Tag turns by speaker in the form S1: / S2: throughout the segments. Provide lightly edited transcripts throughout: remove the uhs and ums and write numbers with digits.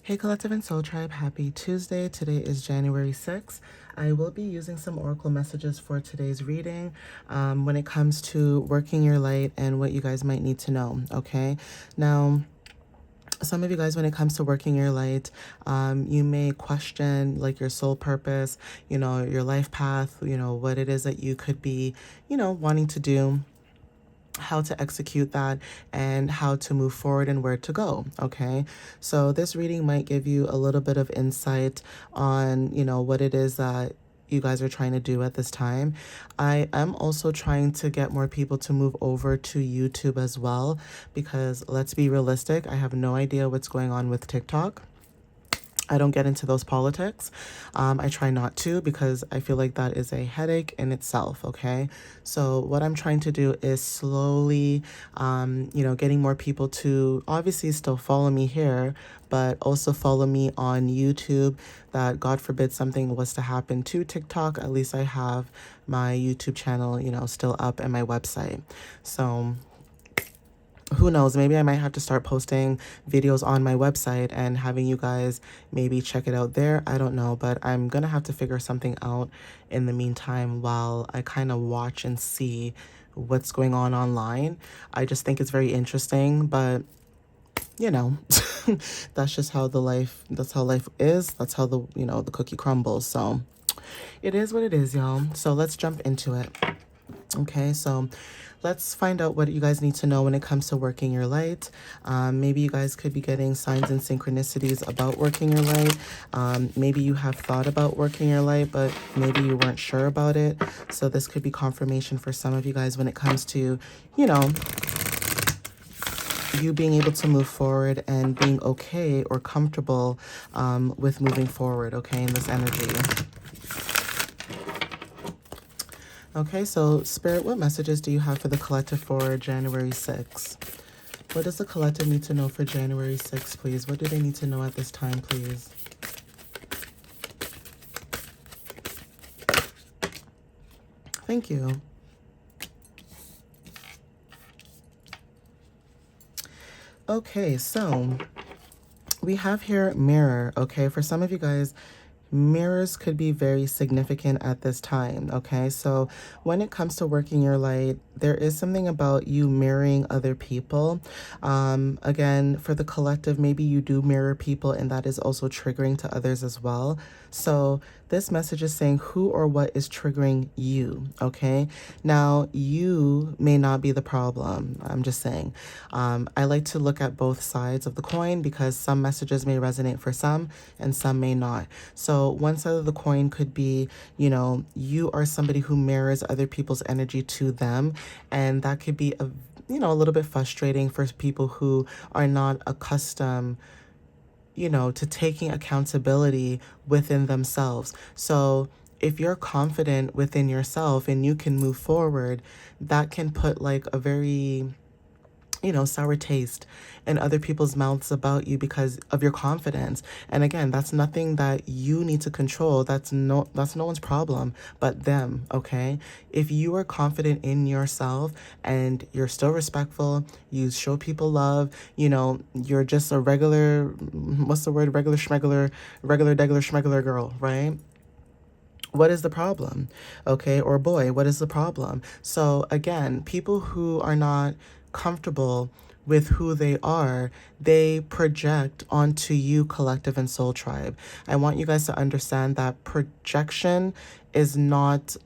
S1: Hey Collective and Soul Tribe, happy Tuesday. Today is January 6th. I will be using some oracle messages for today's reading when it comes to working your light and what you guys might need to know, okay? Now, some of you guys, when it comes to working your light, you may question like your soul purpose, your life path, what it is that you could be, wanting to do, how to execute that, and how to move forward and where to go. Okay, so this reading might give you a little bit of insight on what it is that you guys are trying to do at this time. I am also trying to get more people to move over to YouTube as well, because let's be realistic, I have no idea what's going on with TikTok. I don't get into those politics. I try not to, because I feel like that is a headache in itself, okay? So what I'm trying to do is slowly, getting more people to obviously still follow me here, but also follow me on YouTube, that God forbid something was to happen to TikTok, at least I have my YouTube channel, still up, and my website. So who knows, maybe I might have to start posting videos on my website and having you guys maybe check it out there. I don't know, but I'm gonna have to figure something out in the meantime while I kind of watch and see what's going on online. I just think it's very interesting, but that's just how that's how life is. That's how the cookie crumbles. So it is what it is, y'all. So let's jump into it. Okay, so let's find out what you guys need to know when it comes to working your light. Maybe you guys could be getting signs and synchronicities about working your light. Maybe you have thought about working your light, but maybe you weren't sure about it. So this could be confirmation for some of you guys when it comes to, you being able to move forward and being okay or comfortable with moving forward, okay, in this energy. Okay, so Spirit, what messages do you have for the collective for January 6th? What does the collective need to know for January 6th, please? What do they need to know at this time, please? Thank you. Okay, so we have here mirror, okay? For some of you guys, mirrors could be very significant at this time, okay? So when it comes to working your light, there is something about you mirroring other people. Again, for the collective, maybe you do mirror people, and that is also triggering to others as well. So this message is saying who or what is triggering you, okay? Now, you may not be the problem. I'm just saying. I like to look at both sides of the coin, because some messages may resonate for some and some may not. So one side of the coin could be, you are somebody who mirrors other people's energy to them, and that could be a little bit frustrating for people who are not accustomed to taking accountability within themselves. So if you're confident within yourself and you can move forward, that can put like a very sour taste in other people's mouths about you because of your confidence. And again, that's nothing that you need to control. That's no one's problem but them, okay? If you are confident in yourself and you're still respectful, you show people love, you're just a regular, what's the word? Regular schmegular, regular degular schmegular girl, right? What is the problem? Okay, or boy, what is the problem? So again, people who are not comfortable with who they are, they project onto you, collective and soul tribe. I want you guys to understand that projection is not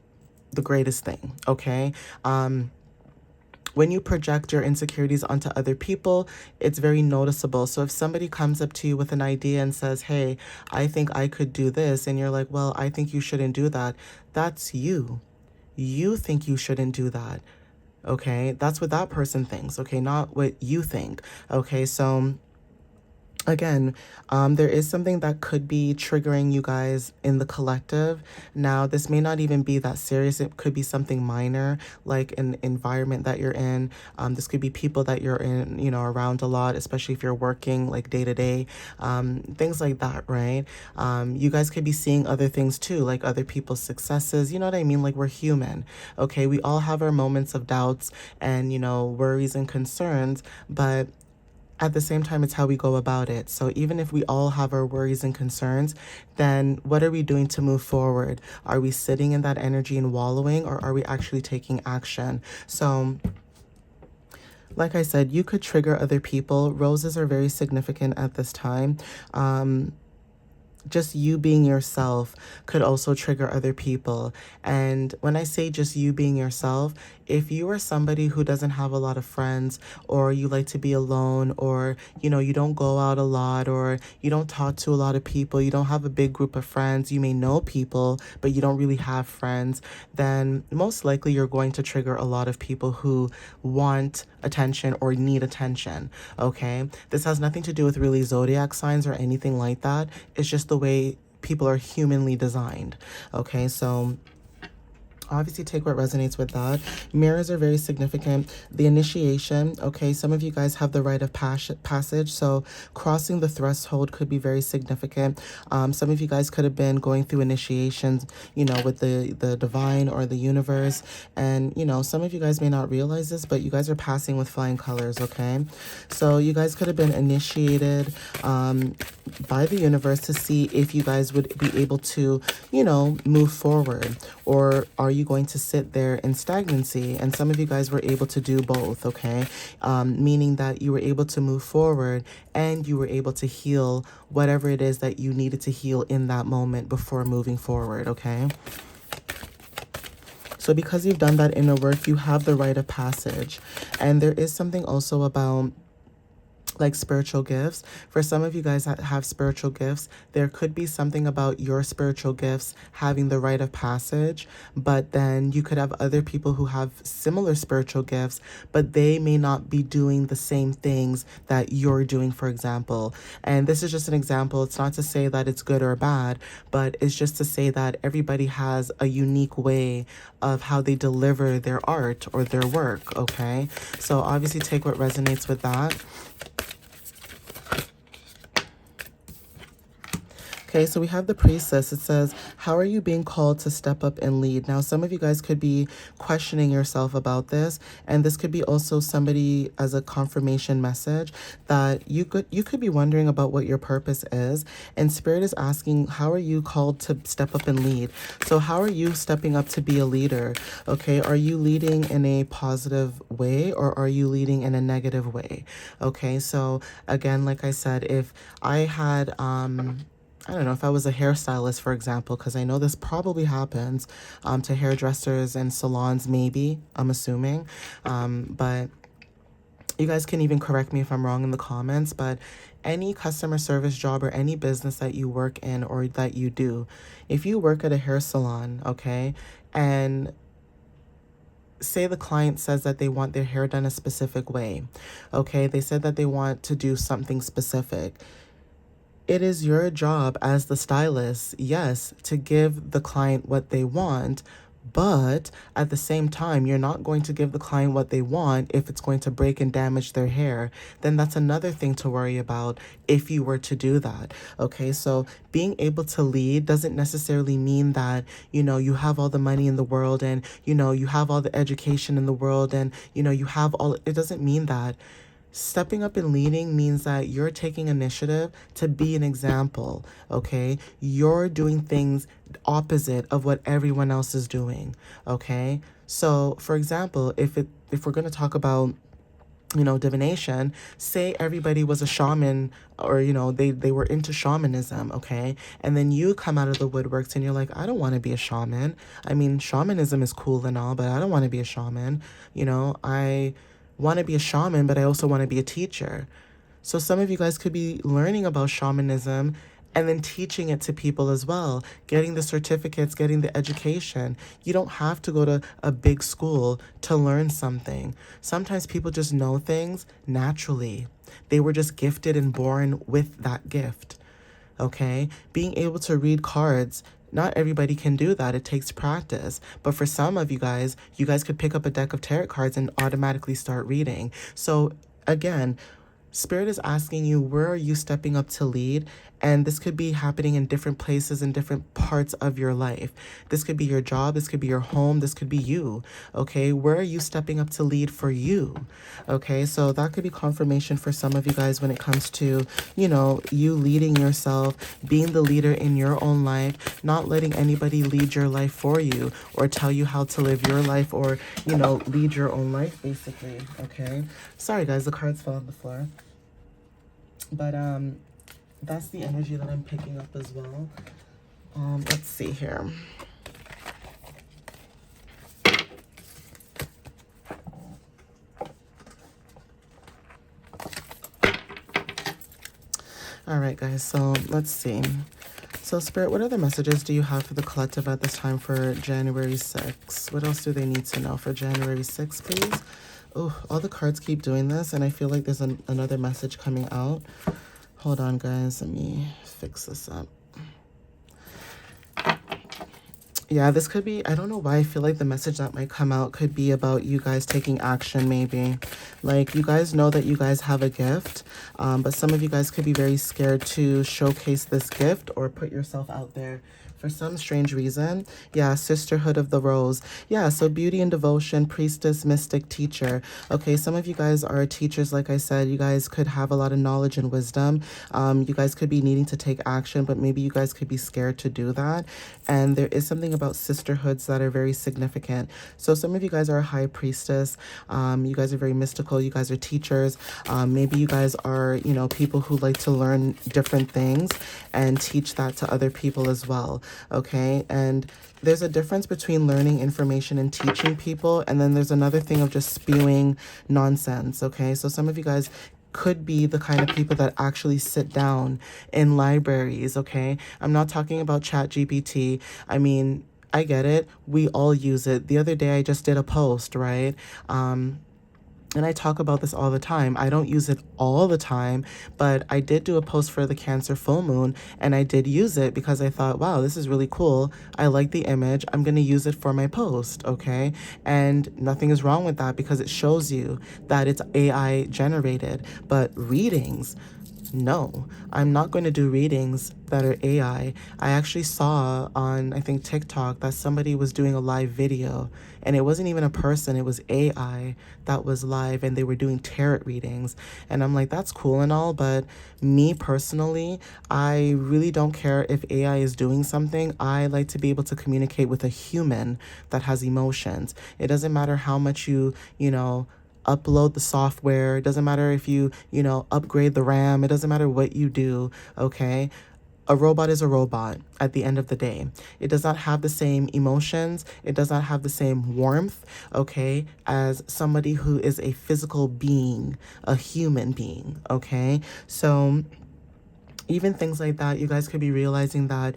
S1: the greatest thing, okay? When you project your insecurities onto other people, it's very noticeable. So if somebody comes up to you with an idea and says, hey, I think I could do this, and you're like, well, I think you shouldn't do that. That's you. You think you shouldn't do that. Okay, that's what that person thinks. Okay, not what you think. Okay, so again, there is something that could be triggering you guys in the collective. Now, this may not even be that serious. It could be something minor, like an environment that you're in. This could be people that you're in, around a lot, especially if you're working like day to day, things like that, right? You guys could be seeing other things too, like other people's successes. You know what I mean? Like, we're human, okay? We all have our moments of doubts and, worries and concerns, but at the same time, it's how we go about it. So even if we all have our worries and concerns, then what are we doing to move forward? Are we sitting in that energy and wallowing, or are we actually taking action? So like I said, you could trigger other people. Roses are very significant at this time. Just you being yourself could also trigger other people. And when I say just you being yourself, if you are somebody who doesn't have a lot of friends, or you like to be alone, or you don't go out a lot, or you don't talk to a lot of people, you don't have a big group of friends, you may know people but you don't really have friends, then most likely you're going to trigger a lot of people who want attention or need attention. Okay, this has nothing to do with really zodiac signs or anything like that. It's just the way people are humanly designed. Okay, so obviously take what resonates with that. Mirrors are very significant. The initiation, okay, some of you guys have the rite of passage, so crossing the threshold could be very significant. Some of you guys could have been going through initiations, with the divine or the universe, and some of you guys may not realize this, but you guys are passing with flying colors. Okay, so you guys could have been initiated by the universe to see if you guys would be able to move forward, or are you going to sit there in stagnancy? And some of you guys were able to do both. Okay, meaning that you were able to move forward and you were able to heal whatever it is that you needed to heal in that moment before moving forward. Okay, so because you've done that inner work, you have the rite of passage. And there is something also about like spiritual gifts. For some of you guys that have spiritual gifts, there could be something about your spiritual gifts having the rite of passage, but then you could have other people who have similar spiritual gifts, but they may not be doing the same things that you're doing, for example. And this is just an example. It's not to say that it's good or bad, but it's just to say that everybody has a unique way of how they deliver their art or their work. Okay, so obviously take what resonates with that. Okay, so we have the priestess. It says, how are you being called to step up and lead? Now, some of you guys could be questioning yourself about this, and this could be also somebody as a confirmation message that you could be wondering about what your purpose is, and Spirit is asking, how are you called to step up and lead? So how are you stepping up to be a leader? Okay, are you leading in a positive way, or are you leading in a negative way? Okay, so again, like I said, if I had I don't know, if I was a hairstylist, for example, because I know this probably happens to hairdressers and salons, maybe, I'm assuming. But you guys can even correct me if I'm wrong in the comments, but any customer service job or any business that you work in or that you do, if you work at a hair salon, okay, and say the client says that they want their hair done a specific way, okay, they said that they want to do something specific. It is your job as the stylist, yes, to give the client what they want, but at the same time, you're not going to give the client what they want if it's going to break and damage their hair. Then that's another thing to worry about if you were to do that. Okay, so being able to lead doesn't necessarily mean that, you have all the money in the world and, you have all the education in the world and, you have all, it doesn't mean that. Stepping up and leading means that you're taking initiative to be an example, okay? You're doing things opposite of what everyone else is doing, okay? So, for example, if we're going to talk about divination, say everybody was a shaman, or they were into shamanism, okay, and then you come out of the woodworks and you're like, I don't want to be a shaman. I mean, shamanism is cool and all, but I don't want to be a shaman. I want to be a shaman, but I also want to be a teacher. So some of you guys could be learning about shamanism and then teaching it to people as well, getting the certificates, getting the education. You don't have to go to a big school to learn something. Sometimes people just know things naturally. They were just gifted and born with that gift, okay? Being able to read cards, not everybody can do that. It takes practice. But for some of you guys could pick up a deck of tarot cards and automatically start reading. So again, Spirit is asking you, where are you stepping up to lead? And this could be happening in different places in different parts of your life. This could be your job. This could be your home. This could be you. Okay. Where are you stepping up to lead for you? Okay. So that could be confirmation for some of you guys when it comes to, you leading yourself, being the leader in your own life, not letting anybody lead your life for you or tell you how to live your life or, lead your own life basically. Okay. Sorry guys, the cards fell on the floor. But that's the energy that I'm picking up as well. Let's see here. All right, guys, so let's see. So, Spirit, what other messages do you have for the collective at this time for January 6th? What else do they need to know for January 6th, please? Oh, all the cards keep doing this, and I feel like there's another message coming out. Hold on, guys. Let me fix this up. Yeah, this could be, I don't know why I feel like the message that might come out could be about you guys taking action, maybe. Like, you guys know that you guys have a gift, but some of you guys could be very scared to showcase this gift or put yourself out there for some strange reason. Yeah, Sisterhood of the Rose. Yeah, so beauty and devotion, priestess, mystic, teacher. Okay, some of you guys are teachers, like I said. You guys could have a lot of knowledge and wisdom. You guys could be needing to take action, but maybe you guys could be scared to do that. And there is something about sisterhoods that are very significant. So some of you guys are a high priestess. You guys are very mystical. You guys are teachers. Maybe you guys are, people who like to learn different things and teach that to other people as well. Okay. And there's a difference between learning information and teaching people. And then there's another thing of just spewing nonsense. Okay. So some of you guys could be the kind of people that actually sit down in libraries. Okay. I'm not talking about ChatGPT. I mean, I get it. We all use it. The other day I just did a post, right? And I talk about this all the time. I don't use it all the time, but I did do a post for the Cancer full moon, and I did use it because I thought, wow, this is really cool. I like the image. I'm going to use it for my post, okay? And nothing is wrong with that because it shows you that it's AI generated. But readings, no, I'm not going to do readings that are AI. I actually saw on, I think, TikTok that somebody was doing a live video, and it wasn't even a person, it was AI that was live, and they were doing tarot readings. And I'm like, that's cool and all, but me personally, I really don't care if AI is doing something. I like to be able to communicate with a human that has emotions. It doesn't matter how much you upload the software. It doesn't matter if you, upgrade the RAM. It doesn't matter what you do, okay? A robot is a robot at the end of the day. It does not have the same emotions. It does not have the same warmth, okay, as somebody who is a physical being, a human being, okay? So even things like that, you guys could be realizing that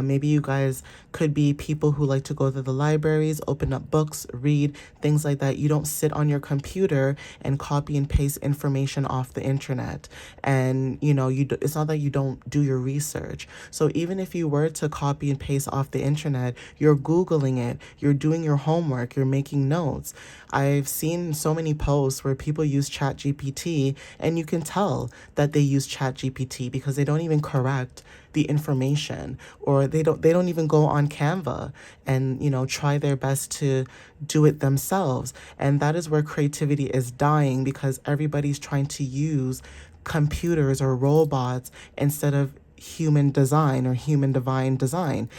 S1: maybe you guys could be people who like to go to the libraries, open up books, read, things like that. You don't sit on your computer and copy and paste information off the internet. And, it's not that you don't do your research. So even if you were to copy and paste off the internet, you're Googling it, you're doing your homework, you're making notes. I've seen so many posts where people use ChatGPT, and you can tell that they use ChatGPT because they don't even correct the information, or they don't even go on Canva and try their best to do it themselves. And that is where creativity is dying, because everybody's trying to use computers or robots instead of human design or human divine design.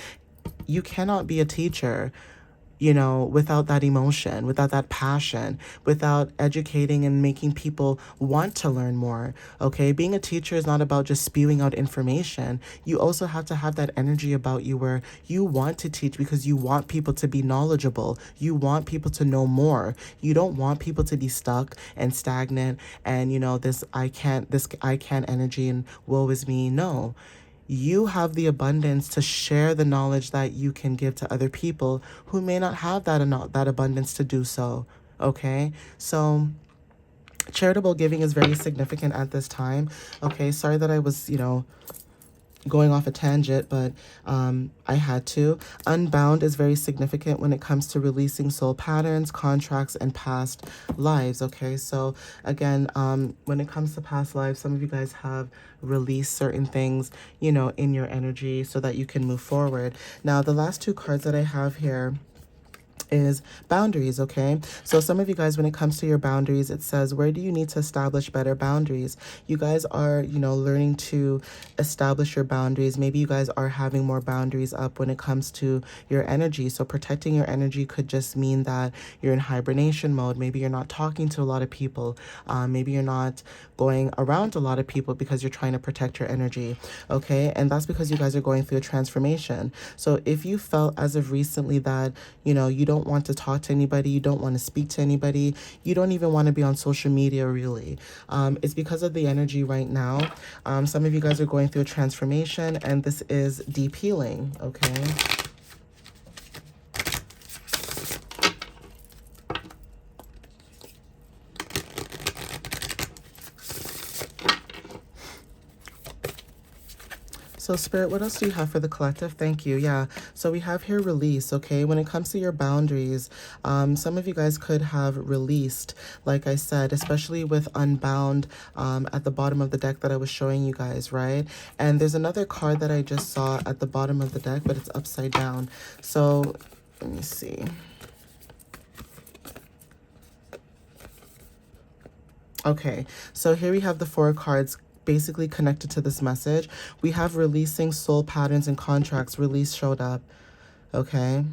S1: You cannot be a teacher without that emotion, without that passion, without educating and making people want to learn more, okay? Being a teacher is not about just spewing out information. You also have to have that energy about you where you want to teach because you want people to be knowledgeable. You want people to know more. You don't want people to be stuck and stagnant and, this I can't energy and woe is me. No. You have the abundance to share the knowledge that you can give to other people who may not have that abundance to do so. Okay? So charitable giving is very significant at this time. Okay, sorry that I was, going off a tangent, but I had to. Unbound is very significant when it comes to releasing soul patterns, contracts, and past lives. Okay, so again, when it comes to past lives, some of you guys have released certain things, you know, in your energy so that you can move forward. Now, the last two cards that I have here is boundaries. Okay, so some of you guys, when it comes to your boundaries, it says, where do you need to establish better boundaries? You guys are, you know, learning to establish your boundaries. Maybe you guys are having more boundaries up when it comes to your energy. So protecting your energy could just mean that you're in hibernation mode. Maybe you're not talking to a lot of people. Maybe you're not going around a lot of people because you're trying to protect your energy. Okay, and that's because you guys are going through a transformation. So if you felt as of recently that, you know, you don't want to talk to anybody, you don't want to speak to anybody, you don't even want to be on social media really, it's because of the energy right now. Some of you guys are going through a transformation, and this is deep healing. Okay, so Spirit, what else do you have for the collective? Thank you. Yeah. So we have here release. Okay. When it comes to your boundaries, some of you guys could have released, like I said, especially with Unbound at the bottom of the deck that I was showing you guys, right? And there's another card that I just saw at the bottom of the deck, but it's upside down. So let me see. Okay, so here we have the four cards basically connected to this message. We have releasing soul patterns and contracts. Release showed up. Okay.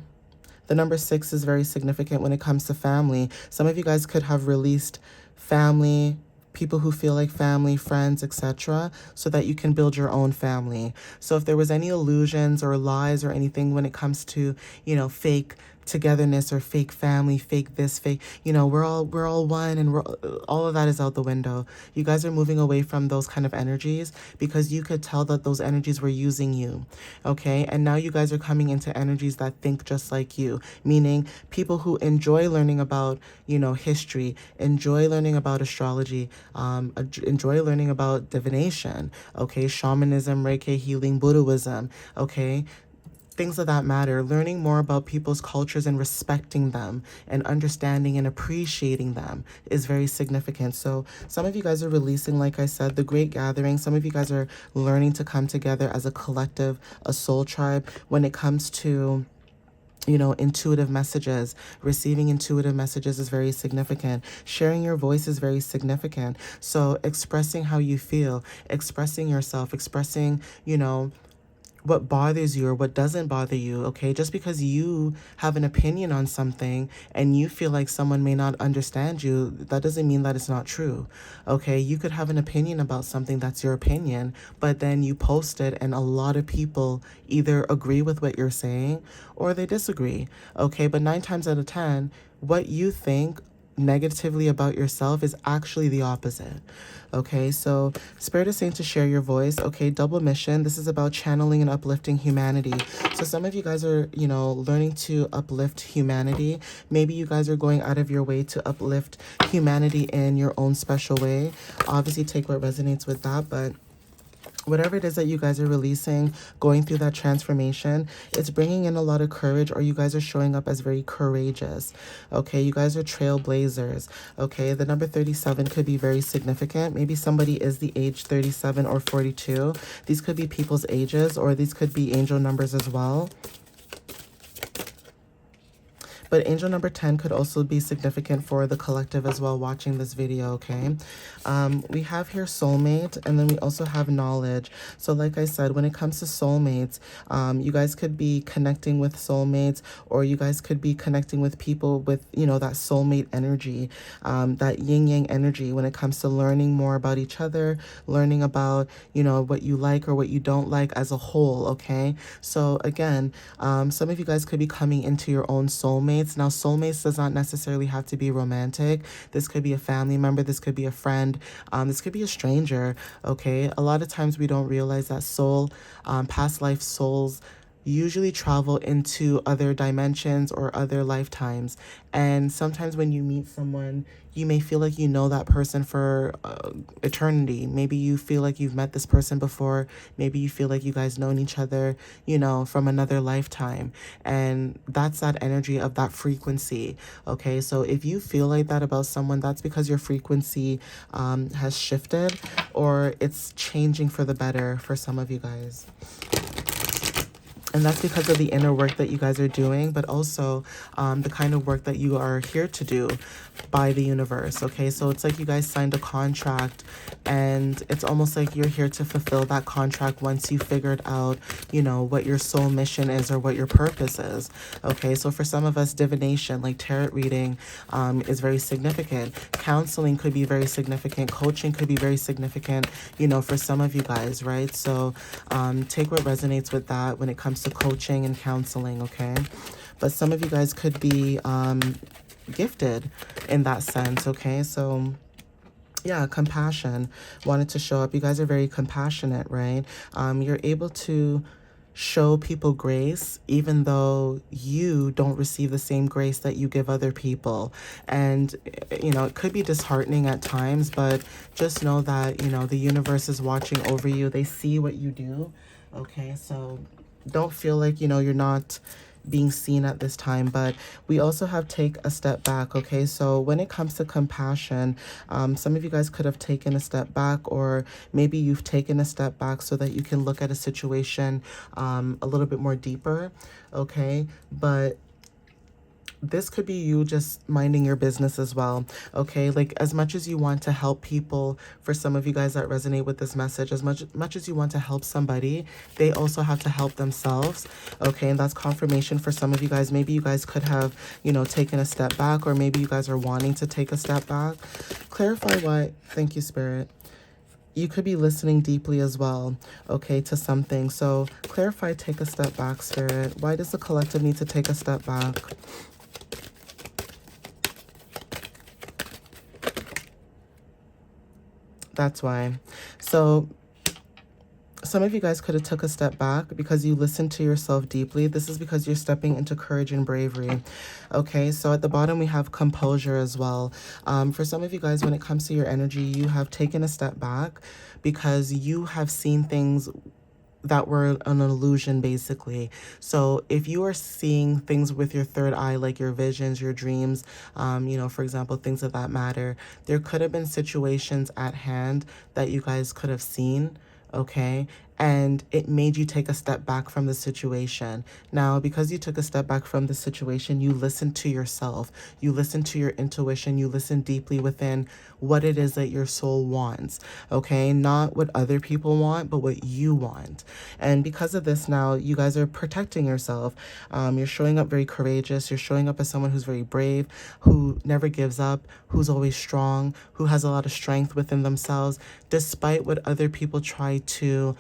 S1: The number 6 is very significant when it comes to family. Some of you guys could have released family, people who feel like family, friends, etc., so that you can build your own family. So if there was any illusions or lies or anything when it comes to, you know, fake togetherness or fake family, fake this, fake, you know, we're all one, and all of that is out the window. You guys are moving away from those kind of energies because you could tell that those energies were using you. Okay, and now you guys are coming into energies that think just like you, meaning people who enjoy learning about, you know, history, enjoy learning about astrology, enjoy learning about divination, okay, shamanism, Reiki healing, Buddhism, okay, things of that matter. Learning more about people's cultures and respecting them and understanding and appreciating them is very significant. So some of you guys are releasing, like I said, the great gathering. Some of you guys are learning to come together as a collective, a soul tribe when it comes to, you know, intuitive messages. Receiving intuitive messages is very significant. Sharing your voice is very significant. So expressing how you feel, expressing yourself, expressing, you know, what bothers you or what doesn't bother you. Okay, just because you have an opinion on something and you feel like someone may not understand you, that doesn't mean that it's not true. Okay, you could have an opinion about something, that's your opinion, but then you post it and a lot of people either agree with what you're saying or they disagree. Okay, but 9 times out of 10, what you think negatively about yourself is actually the opposite. Okay, so Spirit is saying to share your voice. Okay, double mission. This is about channeling and uplifting humanity. So some of you guys are, you know, learning to uplift humanity. Maybe you guys are going out of your way to uplift humanity in your own special way. Obviously, take what resonates with that, but whatever it is that you guys are releasing, going through that transformation, it's bringing in a lot of courage, or you guys are showing up as very courageous. Okay, you guys are trailblazers. Okay, the number 37 could be very significant. Maybe somebody is the age 37 or 42. These could be people's ages, or these could be angel numbers as well. But angel number 10 could also be significant for the collective as well watching this video, okay? We have here soulmate, and then we also have knowledge. So like I said, when it comes to soulmates, you guys could be connecting with soulmates, or you guys could be connecting with people with, you know, that soulmate energy, that yin-yang energy when it comes to learning more about each other, learning about, you know, what you like or what you don't like as a whole, okay? So again, some of you guys could be coming into your own soulmates. Now, soulmates does not necessarily have to be romantic. This could be a family member. This could be a friend. This could be a stranger, okay? A lot of times we don't realize that past life souls usually travel into other dimensions or other lifetimes. And sometimes when you meet someone, you may feel like you know that person for eternity. Maybe you feel like you've met this person before. Maybe you feel like you guys known each other, you know, from another lifetime. And that's that energy of that frequency. Okay, so if you feel like that about someone, that's because your frequency has shifted, or it's changing for the better for some of you guys. And that's because of the inner work that you guys are doing, but also the kind of work that you are here to do by the universe. Okay, so it's like you guys signed a contract, and it's almost like you're here to fulfill that contract once you figured out, you know, what your soul mission is or what your purpose is. Okay, so for some of us, divination, like tarot reading, is very significant. Counseling could be very significant. Coaching could be very significant, you know, for some of you guys, right? So take what resonates with that when it comes to coaching and counseling, okay? But some of you guys could be gifted in that sense, okay? So yeah, compassion wanted to show up. You guys are very compassionate, right? You're able to show people grace even though you don't receive the same grace that you give other people. And you know, it could be disheartening at times, but just know that, you know, the universe is watching over you. They see what you do. Okay, so don't feel like, you know, you're not being seen at this time. But we also have take a step back. Okay, so when it comes to compassion, some of you guys could have taken a step back, or maybe you've taken a step back so that you can look at a situation a little bit more deeper. Okay, but this could be you just minding your business as well. Okay, like as much as you want to help people, for some of you guys that resonate with this message, as much as you want to help somebody, they also have to help themselves. Okay, and that's confirmation for some of you guys. Maybe you guys could have, you know, taken a step back, or maybe you guys are wanting to take a step back. Clarify why. Thank you, Spirit. You could be listening deeply as well, okay, to something. So clarify, take a step back, Spirit. Why does the collective need to take a step back? That's why. So some of you guys could have took a step back because you listened to yourself deeply. This is because you're stepping into courage and bravery. Okay, so at the bottom we have composure as well. For some of you guys, when it comes to your energy, you have taken a step back because you have seen things that were an illusion, basically. So if you are seeing things with your third eye, like your visions, your dreams, you know, for example, things of that matter, there could have been situations at hand that you guys could have seen, okay? And it made you take a step back from the situation. Now, because you took a step back from the situation, you listened to yourself, you listened to your intuition, you listened deeply within what it is that your soul wants, okay? Not what other people want, but what you want. And because of this, now you guys are protecting yourself. You're showing up very courageous. You're showing up as someone who's very brave, who never gives up, who's always strong, who has a lot of strength within themselves, despite what other people try to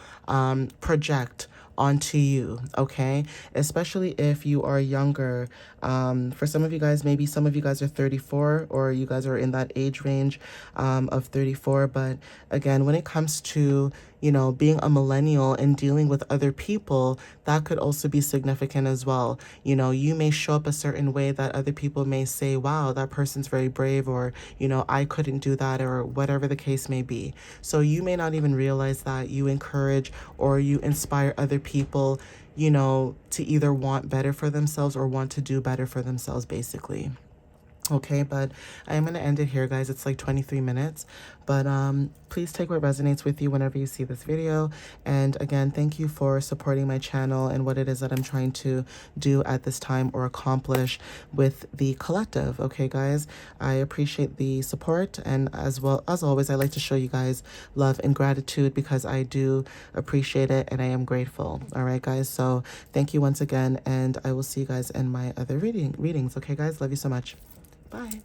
S1: project onto you, okay? Especially if you are younger. For some of you guys, maybe some of you guys are 34, or you guys are in that age range of 34. But again, when it comes to, you know, being a millennial and dealing with other people, that could also be significant as well. You know, you may show up a certain way that other people may say, wow, that person's very brave, or, you know, I couldn't do that, or whatever the case may be. So you may not even realize that you encourage or you inspire other people, you know, to either want better for themselves or want to do better for themselves, basically. Okay, but I am going to end it here, guys. It's like 23 minutes. But please take what resonates with you whenever you see this video. And again, thank you for supporting my channel and what it is that I'm trying to do at this time or accomplish with the collective. Okay, guys, I appreciate the support. And as well as always, I like to show you guys love and gratitude because I do appreciate it and I am grateful. All right, guys. So thank you once again. And I will see you guys in my other readings. Okay, guys, love you so much. Bye.